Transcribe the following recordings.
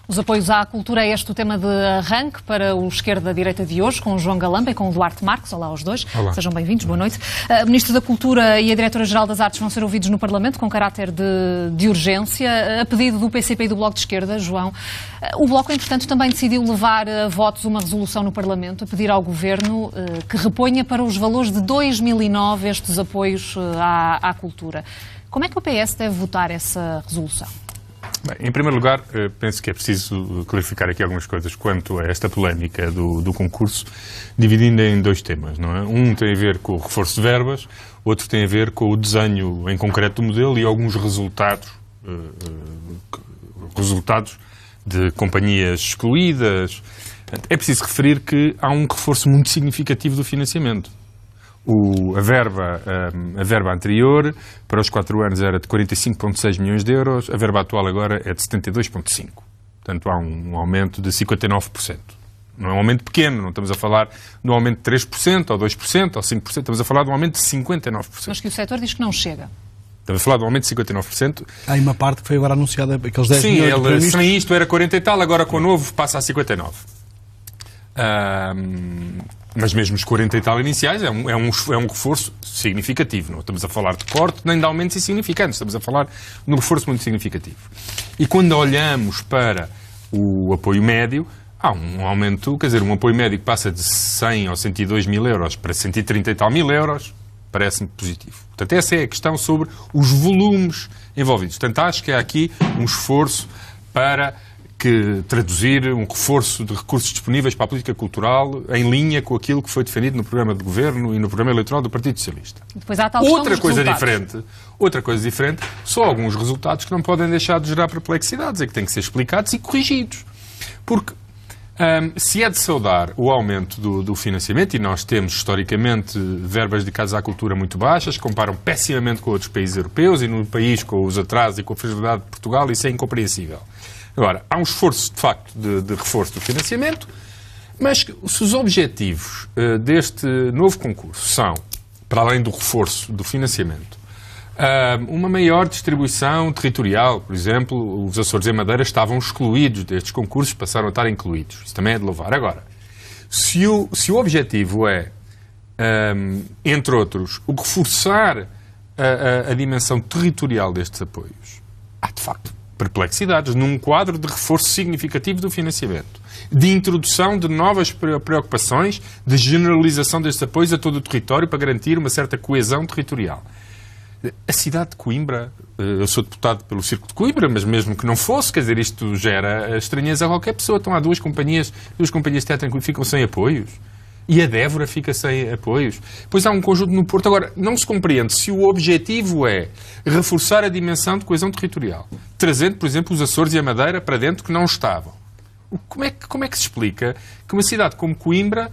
Os apoios à cultura é este o tema de arranque para o Esquerda-Direita de hoje, com o João Galamba e com o Duarte Marques. Olá aos dois. Olá. Sejam bem-vindos, boa noite. O Ministro da Cultura e a Diretora-Geral das Artes vão ser ouvidos no Parlamento com caráter de urgência, a pedido do PCP e do Bloco de Esquerda, João. O Bloco, entretanto, também decidiu levar a votos uma resolução no Parlamento a pedir ao Governo que reponha para os valores de 2009 estes apoios à cultura. Como é que o PS deve votar essa resolução? Bem, em primeiro lugar, penso que é preciso clarificar aqui algumas coisas quanto a esta polémica do concurso, dividindo em dois temas, não é? Um tem a ver com o reforço de verbas, outro tem a ver com o desenho em concreto do modelo e alguns resultados de companhias excluídas. É preciso referir que há um reforço muito significativo do financiamento. A verba anterior, para os 4 anos, era de 45,6 milhões de euros, a verba atual agora é de 72,5. Portanto, há um aumento de 59%. Não é um aumento pequeno, não estamos a falar de um aumento de 3%, ou 2%, ou 5%, estamos a falar de um aumento de 59%. Mas que o setor diz que não chega. Estamos a falar de um aumento de 59%. Há uma parte que foi agora anunciada, aqueles 10 milhões. Sim, sem isto era 40 e tal, agora com o novo passa a 59. Mas mesmo os 40 e tal iniciais é um reforço significativo. Não estamos a falar de corte nem de aumentos insignificantes. Estamos a falar de um reforço muito significativo. E quando olhamos para o apoio médio, há um aumento, quer dizer, um apoio médio que passa de 100 ou 102 mil euros para 130 e tal mil euros, parece-me positivo. Portanto, essa é a questão sobre os volumes envolvidos. Portanto, acho que há aqui um esforço para traduzir um reforço de recursos disponíveis para a política cultural em linha com aquilo que foi defendido no programa de governo e no programa eleitoral do Partido Socialista. Depois há a tal questão dos resultados. Outra coisa diferente são alguns resultados que não podem deixar de gerar perplexidades e que têm que ser explicados e corrigidos. Porque se é de saudar o aumento do financiamento, e nós temos historicamente verbas dedicadas à cultura muito baixas, que comparam pessimamente com outros países europeus e no país com os atrasos e com a fragilidade de Portugal, isso é incompreensível. Agora, há um esforço, de facto, de reforço do financiamento, mas se os objetivos deste novo concurso são, para além do reforço do financiamento, uma maior distribuição territorial, por exemplo, os Açores e a Madeira estavam excluídos destes concursos, passaram a estar incluídos. Isso também é de louvar. Agora, se o objetivo é, entre outros, o reforçar a dimensão territorial destes apoios, há, de facto, perplexidades num quadro de reforço significativo do financiamento, de introdução de novas preocupações, de generalização destes apoios a todo o território para garantir uma certa coesão territorial. A cidade de Coimbra, eu sou deputado pelo Circo de Coimbra, mas mesmo que não fosse, quer dizer, isto gera estranheza a qualquer pessoa. Então há duas companhias de teatro que ficam sem apoios. E a Dévora fica sem apoios. Depois há um conjunto no Porto. Agora, não se compreende se o objetivo é reforçar a dimensão de coesão territorial, trazendo, por exemplo, os Açores e a Madeira para dentro que não estavam. Como é que se explica que uma cidade como Coimbra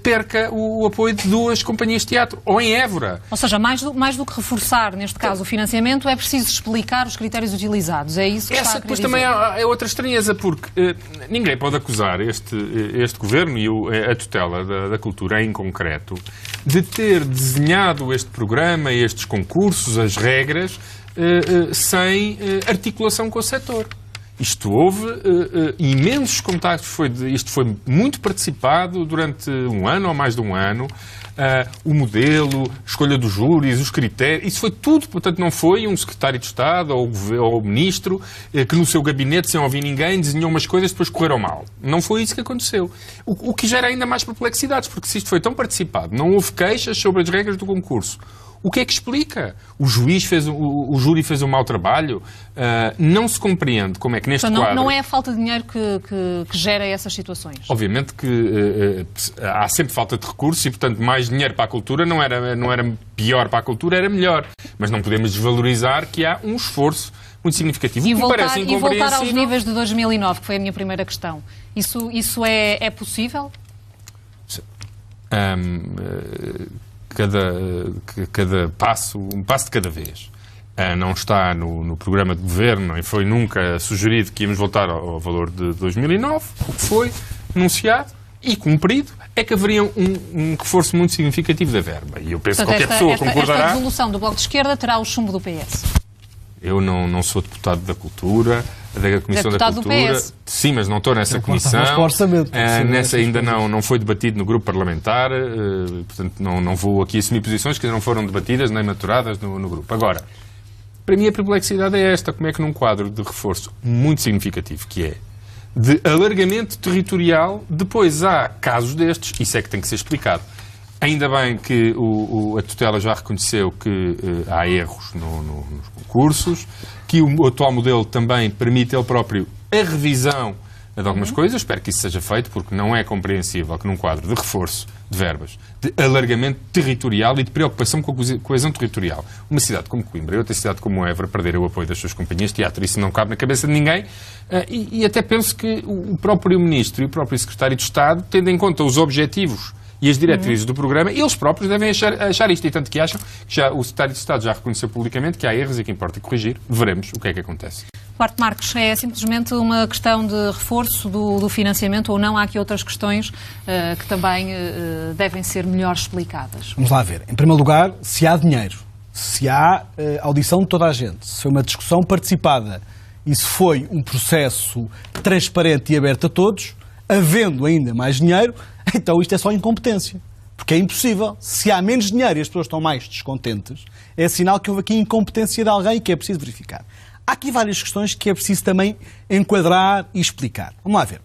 perca o apoio de duas companhias de teatro? Ou em Évora? Ou seja, mais do que reforçar, neste caso, o financiamento, é preciso explicar os critérios utilizados. É isso que está a querer depois dizer. Também é outra estranheza, porque ninguém pode acusar este governo e a tutela da cultura em concreto de ter desenhado este programa, estes concursos, as regras, sem articulação com o setor. Isto houve imensos contactos, isto foi muito participado durante um ano ou mais de um ano. O modelo, a escolha dos júris, os critérios, isso foi tudo. Portanto, não foi um secretário de Estado ou o ministro que no seu gabinete, sem ouvir ninguém, desenhou umas coisas e depois correram mal. Não foi isso que aconteceu. O que gera ainda mais perplexidades, porque se isto foi tão participado, não houve queixas sobre as regras do concurso. O que é que explica? O júri fez um mau trabalho? Não se compreende como é que neste quadro... Não é a falta de dinheiro que gera essas situações? Obviamente que há sempre falta de recursos e, portanto, mais dinheiro para a cultura não era pior para a cultura, era melhor. Mas não podemos desvalorizar que há um esforço muito significativo. E voltar aos níveis de 2009, que foi a minha primeira questão. Isso é possível? Cada passo, um passo de cada vez. Não está no programa de governo, nem foi nunca sugerido que íamos voltar ao valor de 2009. O que foi anunciado e cumprido é que haveria um reforço muito significativo da verba. E eu penso que qualquer pessoa concordará... Esta resolução do Bloco de Esquerda terá o chumbo do PS. Eu não sou deputado da cultura, da Comissão da Cultura. Sim, mas não estou nessa comissão. Nessa ainda não foi debatido no grupo parlamentar, portanto não vou aqui assumir posições que ainda não foram debatidas nem maturadas no grupo. Agora, para mim a perplexidade é esta, como é que num quadro de reforço muito significativo, que é de alargamento territorial, depois há casos destes, isso é que tem que ser explicado. Ainda bem que a tutela já reconheceu que há erros nos concursos, que o atual modelo também permite ele próprio a revisão de algumas coisas. Espero que isso seja feito, porque não é compreensível que num quadro de reforço de verbas, de alargamento territorial e de preocupação com a coesão territorial, uma cidade como Coimbra e outra cidade como Évora perderem o apoio das suas companhias de teatro. Isso não cabe na cabeça de ninguém. E até penso que o próprio Ministro e o próprio Secretário de Estado, tendo em conta os objetivos e as diretrizes do programa, eles próprios devem achar isto. E tanto que acham que já o Secretário de Estado já reconheceu publicamente que há erros e que importa corrigir. Veremos o que é que acontece. Duarte Marques, é simplesmente uma questão de reforço do financiamento ou não? Há aqui outras questões que também devem ser melhor explicadas? Vamos lá ver. Em primeiro lugar, se há dinheiro, se há audição de toda a gente, se foi uma discussão participada e se foi um processo transparente e aberto a todos, havendo ainda mais dinheiro, então isto é só incompetência. Porque é impossível. Se há menos dinheiro e as pessoas estão mais descontentes, é sinal que houve aqui incompetência de alguém e que é preciso verificar. Há aqui várias questões que é preciso também enquadrar e explicar. Vamos lá ver.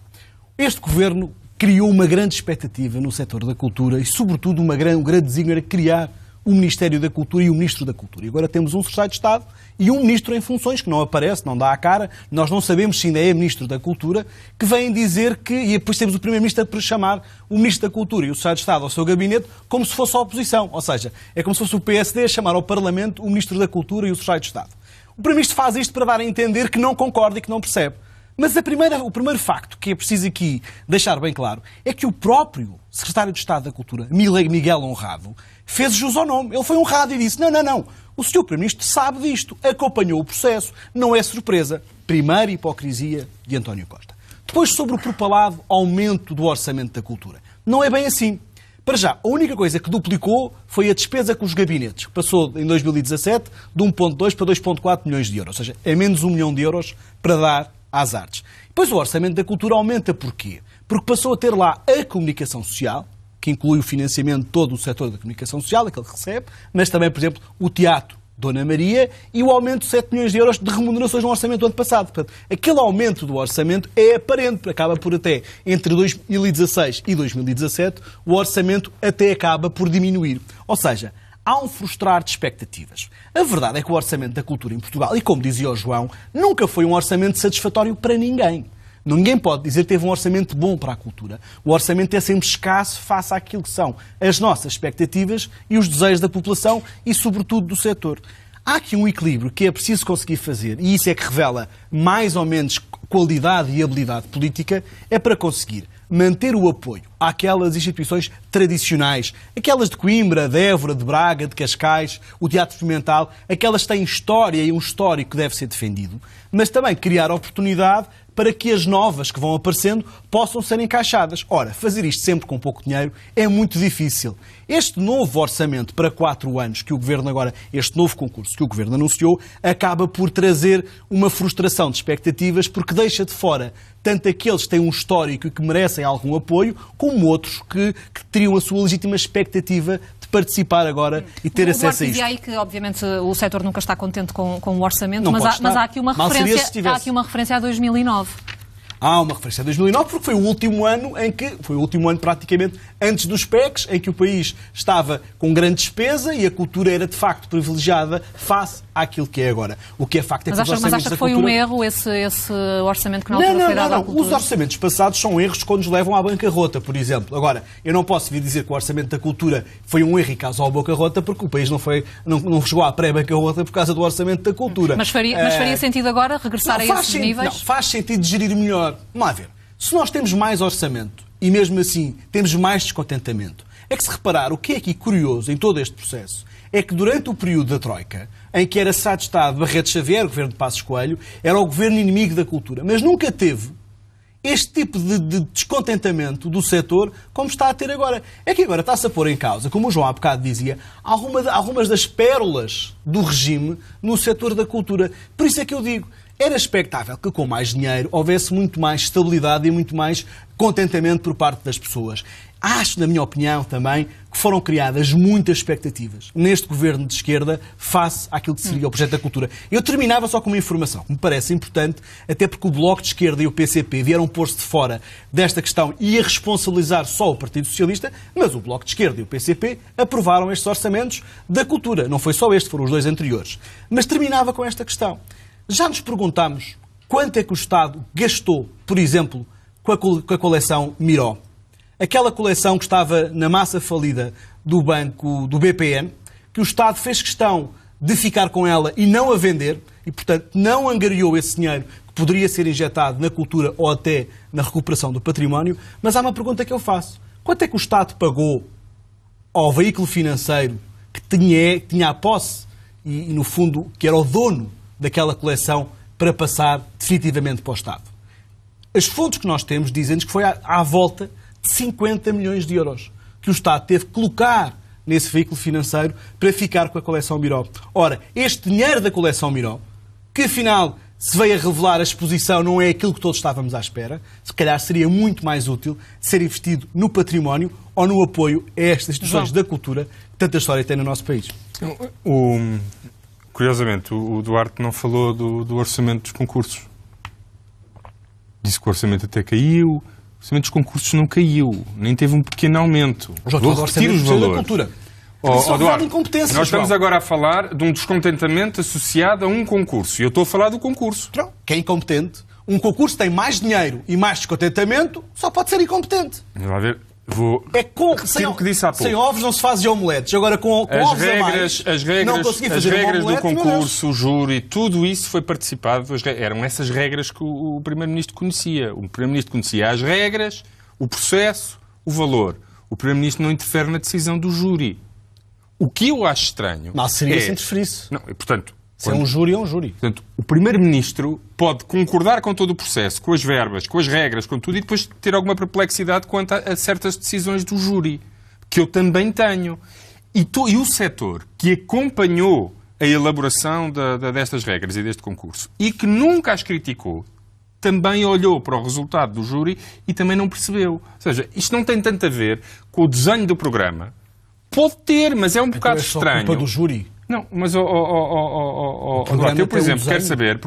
Este governo criou uma grande expectativa no setor da cultura e, sobretudo, um grande desígnio era criar o Ministério da Cultura e o Ministro da Cultura. E agora temos um Secretário de Estado e um Ministro em funções que não aparece, não dá a cara, nós não sabemos se ainda é Ministro da Cultura, que vem dizer que, e depois temos o Primeiro-Ministro para chamar o Ministro da Cultura e o Secretário de Estado ao seu gabinete como se fosse a oposição. Ou seja, é como se fosse o PSD a chamar ao Parlamento o Ministro da Cultura e o Secretário de Estado. O Primeiro-Ministro faz isto para dar a entender que não concorda e que não percebe. Mas o primeiro facto que é preciso aqui deixar bem claro é que o próprio Secretário de Estado da Cultura, Miguel Honrado, fez jus ao nome. Ele foi honrado e disse, não, o Sr. Primeiro-Ministro sabe disto, acompanhou o processo, não é surpresa. Primeira hipocrisia de António Costa. Depois, sobre o propalado aumento do orçamento da cultura. Não é bem assim. Para já, a única coisa que duplicou foi a despesa com os gabinetes, que passou em 2017 de 1,2 para 2,4 milhões de euros. Ou seja, é menos 1 milhão de euros para dar às artes. Depois o orçamento da cultura aumenta porquê? Porque passou a ter lá a comunicação social, que inclui o financiamento de todo o setor da comunicação social, aquele que recebe, mas também, por exemplo, o teatro Dona Maria e o aumento de 7 milhões de euros de remunerações no orçamento do ano passado. Portanto, aquele aumento do orçamento é aparente, acaba por até, entre 2016 e 2017, o orçamento até acaba por diminuir. Ou seja, há um frustrar de expectativas. A verdade é que o orçamento da cultura em Portugal, e como dizia o João, nunca foi um orçamento satisfatório para ninguém. Ninguém pode dizer que teve um orçamento bom para a cultura. O orçamento é sempre escasso face àquilo que são as nossas expectativas e os desejos da população e, sobretudo, do setor. Há aqui um equilíbrio que é preciso conseguir fazer, e isso é que revela mais ou menos qualidade e habilidade política, é para conseguir manter o apoio àquelas instituições tradicionais, aquelas de Coimbra, de Évora, de Braga, de Cascais, o Teatro Experimental, aquelas que têm história e um histórico que deve ser defendido, mas também criar oportunidade para que as novas que vão aparecendo possam ser encaixadas. Ora, fazer isto sempre com pouco dinheiro é muito difícil. Este novo orçamento para 4 anos que o Governo agora, este novo concurso que o Governo anunciou, acaba por trazer uma frustração de expectativas porque deixa de fora tanto aqueles que têm um histórico e que merecem algum apoio, como outros que teriam a sua legítima expectativa de participar agora e ter acesso a isto. Dizia aí que, obviamente, o setor nunca está contente com o orçamento, mas há aqui uma referência a 2009. Há uma referência a 2009 porque foi o último ano praticamente antes dos PECs, em que o país estava com grande despesa e a cultura era de facto privilegiada face àquilo que é agora. O que é facto é que mas acha que foi um erro esse orçamento que na altura foi dado à cultura? Os orçamentos passados são erros quando nos levam à bancarrota, por exemplo. Agora, eu não posso vir dizer que o orçamento da cultura foi um erro e causou a bancarrota porque o país não chegou à pré-bancarrota por causa do orçamento da cultura. Mas faria sentido agora regressar a esses níveis? Não, faz sentido gerir melhor. Vamos lá ver. Se nós temos mais orçamento e mesmo assim temos mais descontentamento, é que se reparar o que é aqui curioso em todo este processo é que durante o período da Troika, em que era Secretário de Estado Barreto Xavier, o governo de Passos Coelho, era o governo inimigo da cultura, mas nunca teve este tipo de descontentamento do setor como está a ter agora. É que agora está-se a pôr em causa, como o João há bocado dizia, algumas das pérolas do regime no setor da cultura. Por isso é que eu digo, Era expectável que com mais dinheiro houvesse muito mais estabilidade e muito mais contentamento por parte das pessoas. Acho, na minha opinião, também, que foram criadas muitas expectativas neste governo de esquerda face àquilo que seria o projeto da cultura. Eu terminava só com uma informação que me parece importante, até porque o Bloco de Esquerda e o PCP vieram pôr-se de fora desta questão e a responsabilizar só o Partido Socialista, mas o Bloco de Esquerda e o PCP aprovaram estes orçamentos da cultura. Não foi só este, foram os dois anteriores. Mas terminava com esta questão. Já nos perguntámos quanto é que o Estado gastou, por exemplo, com a coleção Miró. Aquela coleção que estava na massa falida do banco do BPN, que o Estado fez questão de ficar com ela e não a vender, e, portanto, não angariou esse dinheiro que poderia ser injetado na cultura ou até na recuperação do património. Mas há uma pergunta que eu faço. Quanto é que o Estado pagou ao veículo financeiro que tinha a posse e, no fundo, que era o dono daquela coleção para passar definitivamente para o Estado? As fontes que nós temos dizem-nos que foi à volta de 50 milhões de euros que o Estado teve que colocar nesse veículo financeiro para ficar com a coleção Miró. Ora, este dinheiro da coleção Miró, que afinal se veio a revelar a exposição não é aquilo que todos estávamos à espera, se calhar seria muito mais útil ser investido no património ou no apoio a estas instituições da cultura que tanta história tem no nosso país. Curiosamente, o Duarte não falou do orçamento dos concursos. Disse que o orçamento até caiu. O orçamento dos concursos não caiu, nem teve um pequeno aumento. Vou repetir os valores. Da cultura. Duarte, nós estamos agora a falar de um descontentamento associado a um concurso. E eu estou a falar do concurso. Não, que é incompetente. Um concurso tem mais dinheiro e mais descontentamento, só pode ser incompetente. Vamos lá ver. Sem, o que disse há pouco. Sem ovos não se fazem omeletes. Agora com ovos a mais, não consegui fazer as regras do concurso, o júri, tudo isso foi participado. Eram essas regras que o Primeiro-Ministro conhecia. O Primeiro-Ministro conhecia as regras, o processo, o valor. O Primeiro-Ministro não interfere na decisão do júri. O que eu acho estranho... Não, seria se interferisse. Não, portanto... Se é um júri, é um júri. Portanto, o Primeiro-Ministro pode concordar com todo o processo, com as verbas, com as regras, com tudo, e depois ter alguma perplexidade quanto a certas decisões do júri, que eu também tenho. E o setor que acompanhou a elaboração destas regras e deste concurso, e que nunca as criticou, também olhou para o resultado do júri e também não percebeu. Ou seja, isto não tem tanto a ver com o desenho do programa. Pode ter, mas é um bocado estranho. É culpa do júri. Não, mas eu, por exemplo, quero saber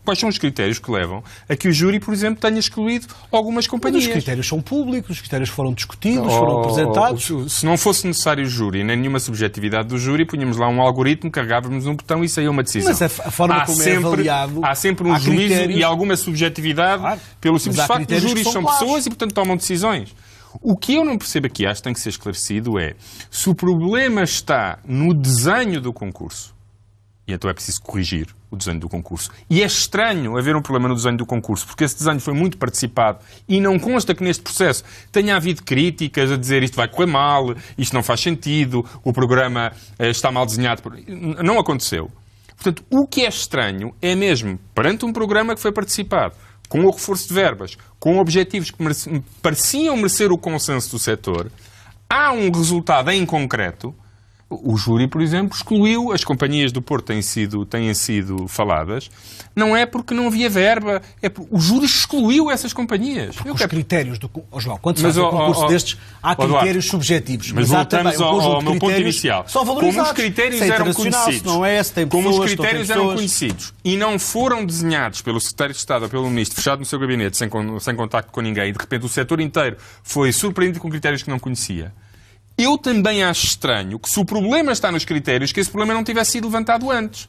quais são os critérios que levam a que o júri, por exemplo, tenha excluído algumas companhias. Mas os critérios são públicos, os critérios foram discutidos, foram apresentados. Se não fosse necessário o júri, nem nenhuma subjetividade do júri, punhamos lá um algoritmo, carregávamos um botão e saía uma decisão. Mas a forma como é avaliado... Há sempre um juízo e alguma subjetividade pelo simples facto que os júris são pessoas e, portanto, tomam decisões. O que eu não percebo aqui, acho que tem que ser esclarecido, é se o problema está no desenho do concurso, e então é preciso corrigir o desenho do concurso. E é estranho haver um problema no desenho do concurso, porque esse desenho foi muito participado e não consta que neste processo tenha havido críticas a dizer isto vai correr mal, isto não faz sentido, o programa está mal desenhado. Não aconteceu. Portanto, o que é estranho é mesmo, perante um programa que foi participado, com o reforço de verbas, com objetivos que pareciam merecer o consenso do setor, há um resultado em concreto. O júri, por exemplo, excluiu, as companhias do Porto têm sido faladas, não é porque não havia verba, é porque o júri excluiu essas companhias. Os critérios do... João, quando se faz um concurso destes, há critérios subjetivos. Mas voltamos ao meu ponto inicial. São valorizados. Como os critérios eram conhecidos, não é, se tem pessoas, como os critérios eram conhecidos e não foram desenhados pelo Secretário de Estado ou pelo Ministro, fechado no seu gabinete, sem contacto com ninguém, e de repente o setor inteiro foi surpreendido com critérios que não conhecia, eu também acho estranho que, se o problema está nos critérios, que esse problema não tivesse sido levantado antes.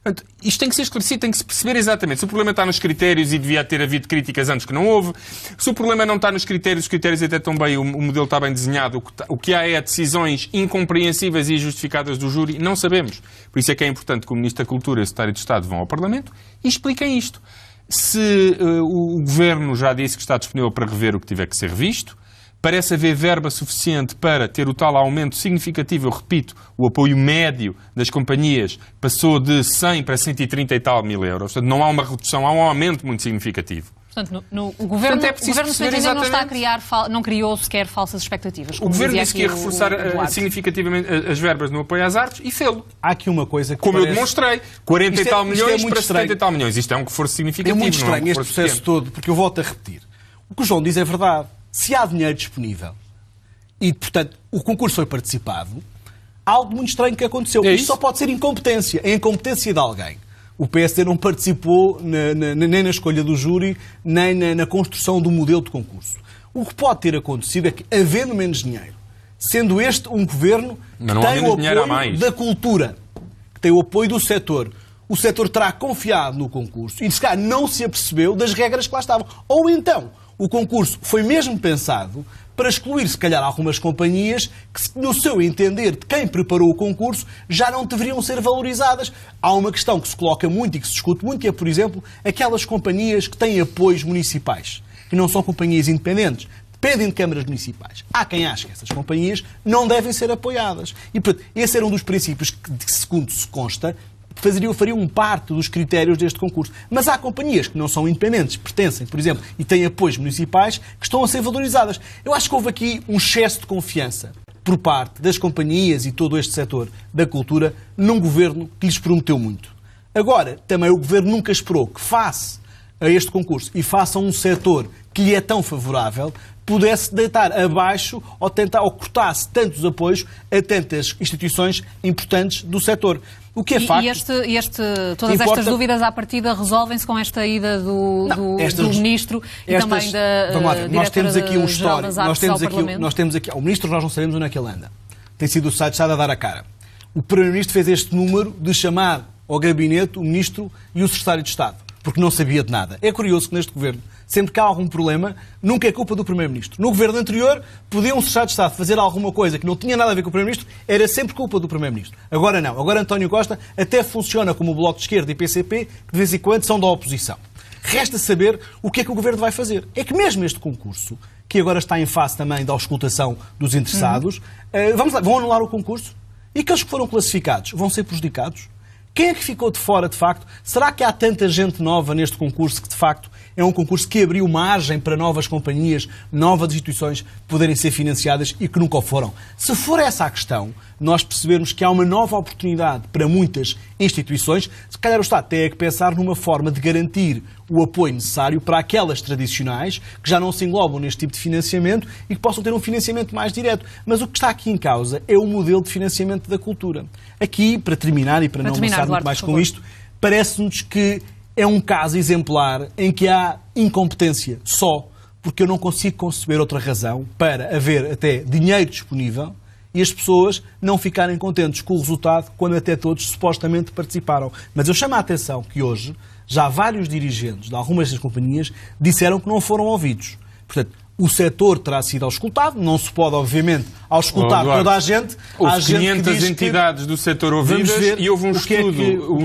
Portanto, isto tem que ser esclarecido, tem que se perceber exatamente. Se o problema está nos critérios e devia ter havido críticas antes que não houve, se o problema não está nos critérios, os critérios até estão bem, o modelo está bem desenhado, o que há é decisões incompreensíveis e injustificadas do júri, não sabemos. Por isso é que é importante que o Ministro da Cultura e o Secretário de Estado vão ao Parlamento e expliquem isto. Se o Governo já disse que está disponível para rever o que tiver que ser revisto, parece haver verba suficiente para ter o tal aumento significativo. Eu repito, o apoio médio das companhias passou de 100 para 130 e tal mil euros. Portanto, não há uma redução, há um aumento muito significativo. Portanto, o Governo, Portanto, é preciso o Governo perceber não está a exatamente. criar, não criou sequer falsas expectativas. O Governo dizia disse que ia aqui reforçar o Duarte. significativamente as verbas no apoio às artes e fê-lo. Há aqui uma coisa que Como parece... eu demonstrei, 40 e tal Isto é milhões muito para estranho. 70 e tal milhões. Isto é um reforço É significativo. muito não estranho um este reforço processo pequeno. todo, porque eu volto a repetir. O que o João diz é verdade. Se há dinheiro disponível e, portanto, o concurso foi participado, há algo muito estranho que aconteceu. É Isto isso? só pode ser incompetência. É a incompetência de alguém. O PSD não participou nem na escolha do júri, nem na construção do modelo de concurso. O que pode ter acontecido é que, havendo menos dinheiro, sendo este um governo que Mas não há tem menos o dinheiro, há apoio mais. da cultura, que tem o apoio do setor, o setor terá confiado no concurso e, se calhar, não se apercebeu das regras que lá estavam. Ou então, o concurso foi mesmo pensado para excluir, se calhar, algumas companhias que, no seu entender de quem preparou o concurso, já não deveriam ser valorizadas. Há uma questão que se coloca muito e que se discute muito, que é, por exemplo, aquelas companhias que têm apoios municipais, que não são companhias independentes, dependem de câmaras municipais. Há quem ache que essas companhias não devem ser apoiadas. E, portanto, esse era um dos princípios que, segundo se consta, fariam parte dos critérios deste concurso. Mas há companhias que não são independentes, pertencem, por exemplo, e têm apoios municipais que estão a ser valorizadas. Eu acho que houve aqui um excesso de confiança por parte das companhias e todo este setor da cultura num governo que lhes prometeu muito. Agora, também o governo nunca esperou que, face a este concurso e face a um setor que lhe é tão favorável, pudesse deitar abaixo ou cortasse tantos apoios a tantas instituições importantes do setor. O que é facto... Todas estas dúvidas à partida resolvem-se com esta ida do Ministro e também da nós temos aqui um Diretora-Geral das Artes ao Parlamento. Nós temos aqui... O Ministro nós não sabemos onde é que ele anda. Tem sido o site a dar a cara. O Primeiro-Ministro fez este número de chamar ao gabinete o Ministro e o Secretário de Estado, porque não sabia de nada. É curioso que neste governo, sempre que há algum problema, nunca é culpa do Primeiro-Ministro. No governo anterior, podia um Secretário de Estado fazer alguma coisa que não tinha nada a ver com o Primeiro-Ministro, era sempre culpa do Primeiro-Ministro. Agora não. Agora António Costa até funciona como o Bloco de Esquerda e PCP, que de vez em quando são da oposição. Resta saber o que é que o governo vai fazer. É que mesmo este concurso, que agora está em fase também da auscultação dos interessados, vão anular o concurso? E aqueles que foram classificados vão ser prejudicados? Quem é que ficou de fora, de facto? Será que há tanta gente nova neste concurso que, de facto, é um concurso que abriu margem para novas companhias, novas instituições poderem ser financiadas e que nunca o foram? Se for essa a questão, nós percebermos que há uma nova oportunidade para muitas instituições, se calhar o Estado tem que pensar numa forma de garantir o apoio necessário para aquelas tradicionais que já não se englobam neste tipo de financiamento e que possam ter um financiamento mais direto. Mas o que está aqui em causa é o modelo de financiamento da cultura. Aqui, para terminar e para não avançar muito mais com isto, parece-nos que é um caso exemplar em que há incompetência só, porque eu não consigo conceber outra razão para haver até dinheiro disponível e as pessoas não ficarem contentes com o resultado quando até todos supostamente participaram. Mas eu chamo a atenção que hoje já vários dirigentes de algumas das companhias disseram que não foram ouvidos. Portanto, o setor terá sido auscultado, não se pode, obviamente, auscultar toda a gente. Houve 500 entidades do setor ouvidas e houve um estudo,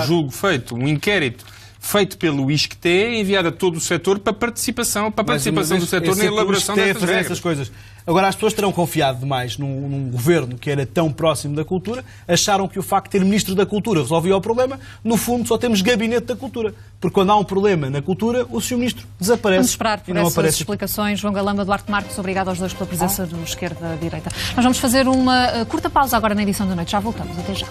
julgo feito, um inquérito feito pelo ISCTE, enviado a todo o setor para participação do setor na elaboração destas regras. Coisas. Agora, as pessoas terão confiado demais num governo que era tão próximo da cultura, acharam que o facto de ter Ministro da Cultura resolvia o problema. No fundo, só temos Gabinete da Cultura. Porque quando há um problema na cultura, o Sr. Ministro desaparece. Vamos esperar por essas explicações. João Galamba, Duarte Marques, obrigado aos dois pela presença do Esquerda-Direita. Nós vamos fazer uma curta pausa agora na edição da noite. Já voltamos. Até já.